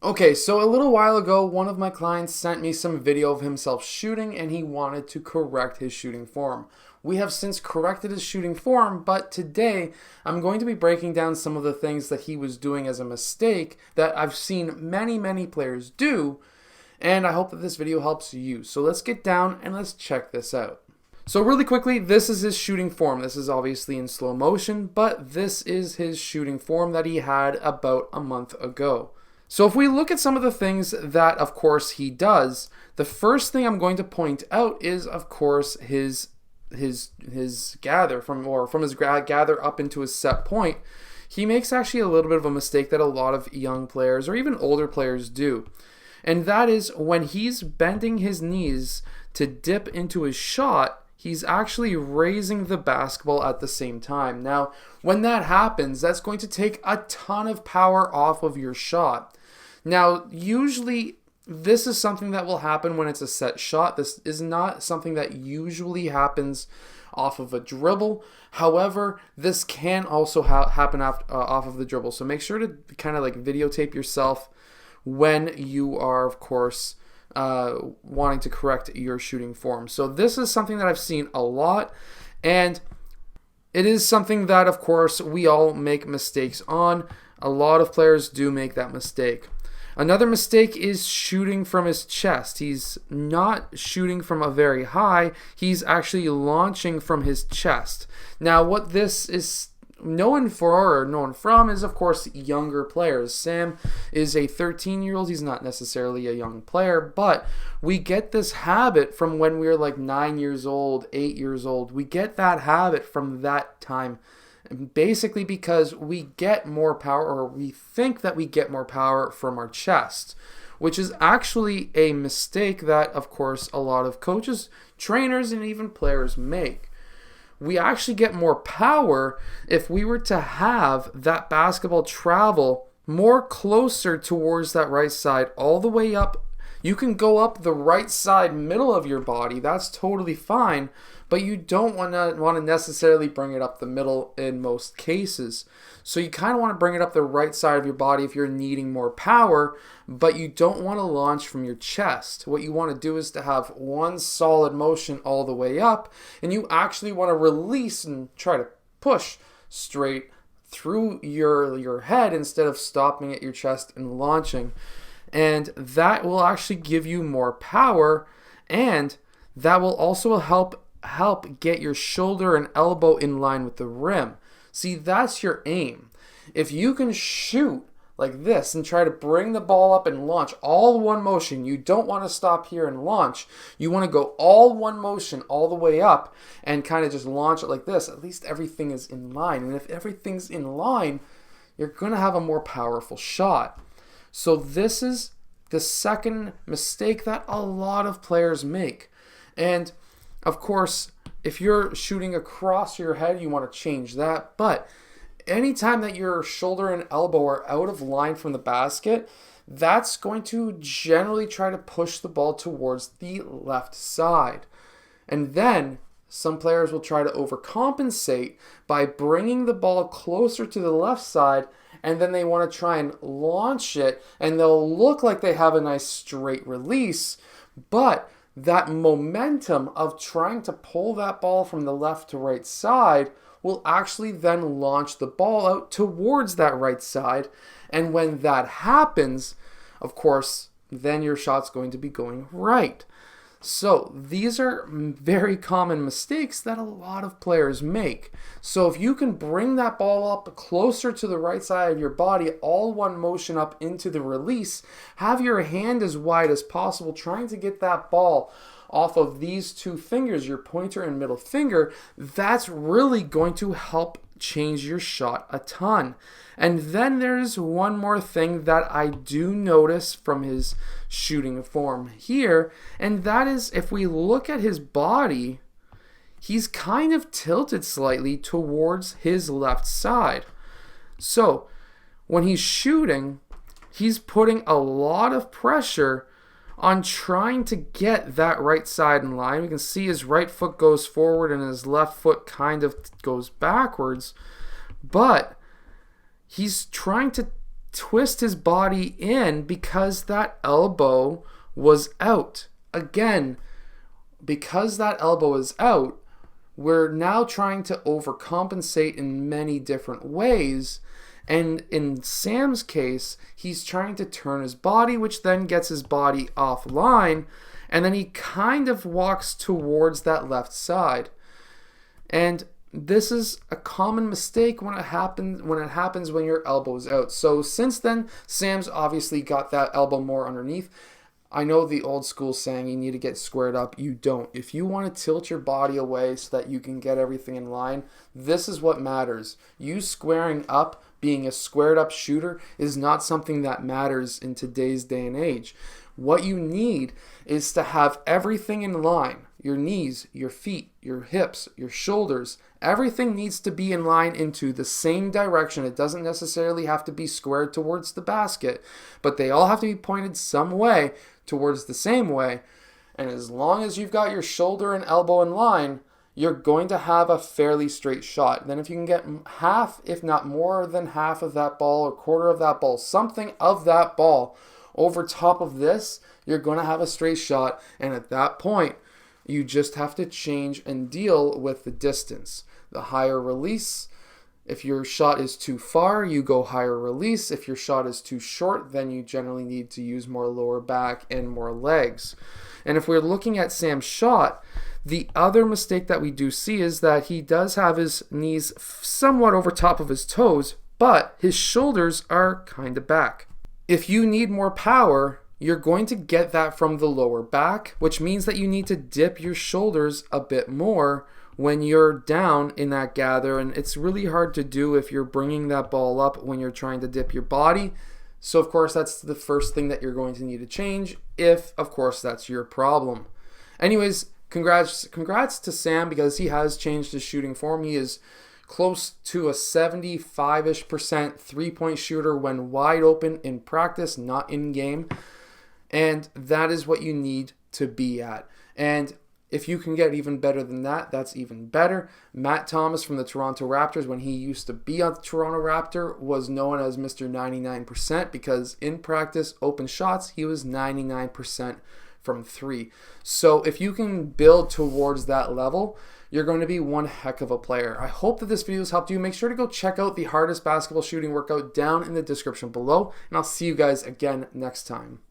Okay, so a little while ago, one of my clients sent me some video of himself shooting and he wanted to correct his shooting form. We have since corrected his shooting form, but today I'm going to be breaking down some of the things that he was doing as a mistake that I've seen many players do, and I hope that this video helps you. So let's get down and let's check this out. So really quickly, this is his shooting form. This is obviously in slow motion, but this is his shooting form that he had about a month ago. So if we look at some of the things that, of course, he does, the first thing I'm going to point out is, of course, his gather from his gather up into his set point. He makes actually a little bit of a mistake that a lot of young players or even older players do. And that is when he's bending his knees to dip into his shot, he's actually raising the basketball at the same time. Now, when that happens, that's going to take a ton of power off of your shot. Now, usually this is something that will happen when it's a set shot. This is not something that usually happens off of a dribble. However, this can also happen off of the dribble. So make sure to kind of like videotape yourself when you are, of course, wanting to correct your shooting form. So this is something that I've seen a lot, and it is something that, of course, we all make mistakes on. A lot of players do make that mistake. Another mistake is shooting from his chest. He's not shooting from a very high. He's actually launching from his chest. Now, what this is known from is, of course, younger players. Sam is a 13-year-old. He's not necessarily a young player, but we get this habit from when we're like 9 years old, 8 years old. We get that habit from that time. Basically because we get more power, or we think that we get more power from our chest, which is actually a mistake that, of course, a lot of coaches, trainers, and even players make. We actually get more power if we were to have that basketball travel more closer towards that right side, all the way up. You can go up the right side middle of your body. That's totally fine, but you don't want to necessarily bring it up the middle in most cases. So you kind of want to bring it up the right side of your body if you're needing more power, but you don't want to launch from your chest. What you want to do is to have one solid motion all the way up, and you actually want to release and try to push straight through your head instead of stopping at your chest and launching. And that will actually give you more power, and that will also help get your shoulder and elbow in line with the rim. See, that's your aim. If you can shoot like this and try to bring the ball up and launch all one motion, you don't want to stop here and launch. You want to go all one motion all the way up and kind of just launch it like this. At least everything is in line. And if everything's in line, you're going to have a more powerful shot. So this is the second mistake that a lot of players make. And of course, if you're shooting across your head, you want to change that. But anytime that your shoulder and elbow are out of line from the basket, that's going to generally try to push the ball towards the left side. And then some players will try to overcompensate by bringing the ball closer to the left side, and then they want to try and launch it, and they'll look like they have a nice straight release, but that momentum of trying to pull that ball from the left to right side will actually then launch the ball out towards that right side. And when that happens, of course, then your shot's going to be going right. So these are very common mistakes that a lot of players make. So if you can bring that ball up closer to the right side of your body, all one motion up into the release, have your hand as wide as possible, trying to get that ball off of these two fingers, your pointer and middle finger, that's really going to help change your shot a ton. And then there's one more thing that I do notice from his shooting form here, and that is if we look at his body, he's kind of tilted slightly towards his left side. So when he's shooting, he's putting a lot of pressure on trying to get that right side in line. We can see his right foot goes forward and his left foot kind of goes backwards, but he's trying to twist his body in because that elbow was out. Again, because that elbow is out, we're now trying to overcompensate in many different ways. And in Sam's case, he's trying to turn his body, which then gets his body offline, and then he kind of walks towards that left side. And this is a common mistake when it happens when your elbow's out. So since then, Sam's obviously got that elbow more underneath. I know the old school saying you need to get squared up. You don't. If you want to tilt your body away so that you can get everything in line, this is what matters. You squaring up, being a squared up shooter, is not something that matters in today's day and age. What you need is to have everything in line. Your knees, your feet, your hips, your shoulders, everything needs to be in line into the same direction. It doesn't necessarily have to be squared towards the basket, but they all have to be pointed some way towards the same way. And as long as you've got your shoulder and elbow in line, you're going to have a fairly straight shot. Then if you can get half, if not more than half of that ball, or quarter of that ball, something of that ball over top of this, you're going to have a straight shot. And at that point, you just have to change and deal with the distance. The higher release, if your shot is too far, you go higher release. If your shot is too short, then you generally need to use more lower back and more legs. And if we're looking at Sam's shot, the other mistake that we do see is that he does have his knees somewhat over top of his toes, but his shoulders are kind of back. If you need more power, you're going to get that from the lower back, which means that you need to dip your shoulders a bit more when you're down in that gather, and it's really hard to do if you're bringing that ball up when you're trying to dip your body. So of course that's the first thing that you're going to need to change, if of course that's your problem. Anyways, congrats to Sam, because he has changed his shooting form. He is close to a 75-ish% three-point shooter when wide open in practice, not in game. And that is what you need to be at. And if you can get even better than that, that's even better. Matt Thomas from the Toronto Raptors, when he used to be on the Toronto Raptor, was known as Mr. 99% because in practice, open shots, he was 99% from three. So if you can build towards that level, you're going to be one heck of a player. I hope that this video has helped you. Make sure to go check out the hardest basketball shooting workout down in the description below, and I'll see you guys again next time.